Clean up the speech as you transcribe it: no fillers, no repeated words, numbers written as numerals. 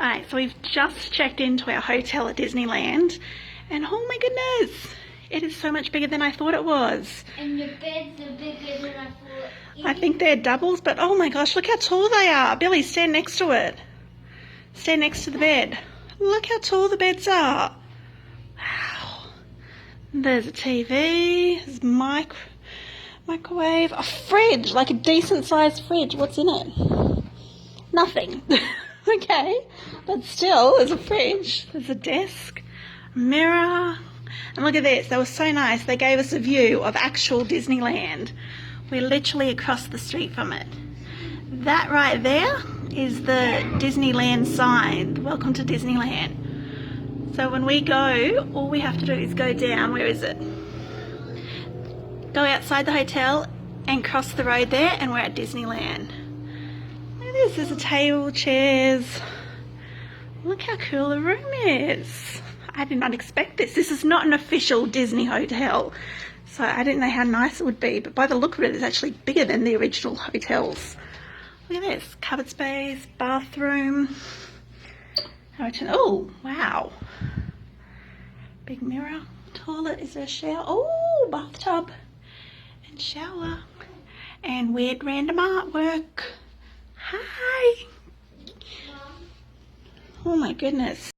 Alright, so we've just checked into our hotel at Disneyland, and oh my goodness, it is so much bigger than I thought it was. And your beds are bigger than I thought. I think they're doubles, but oh my gosh, look how tall they are. Billy, stand next to it. Stand next to the bed. Look how tall the beds are. Wow. There's a TV, there's a microwave, a fridge, like a decent sized fridge. What's in it? Nothing. Okay, but still, there's a fridge, there's a desk, a mirror, and look at this, they were so nice, they gave us a view of actual Disneyland. We're literally across the street from it. That right there is the Disneyland sign, welcome to Disneyland. So when we go, all we have to do is go down, where is it? Go outside the hotel and cross the road there and we're at Disneyland. There's a table, chairs. Look how cool the room is. I did not expect this. This is not an official Disney hotel, so I didn't know how nice it would be, but by the look of it, it's actually bigger than the original hotels. Look at this, cupboard space, bathroom. Oh, wow. Big mirror, toilet, is there a shower? Oh, bathtub and shower. And weird random artwork. Hi. Oh my goodness.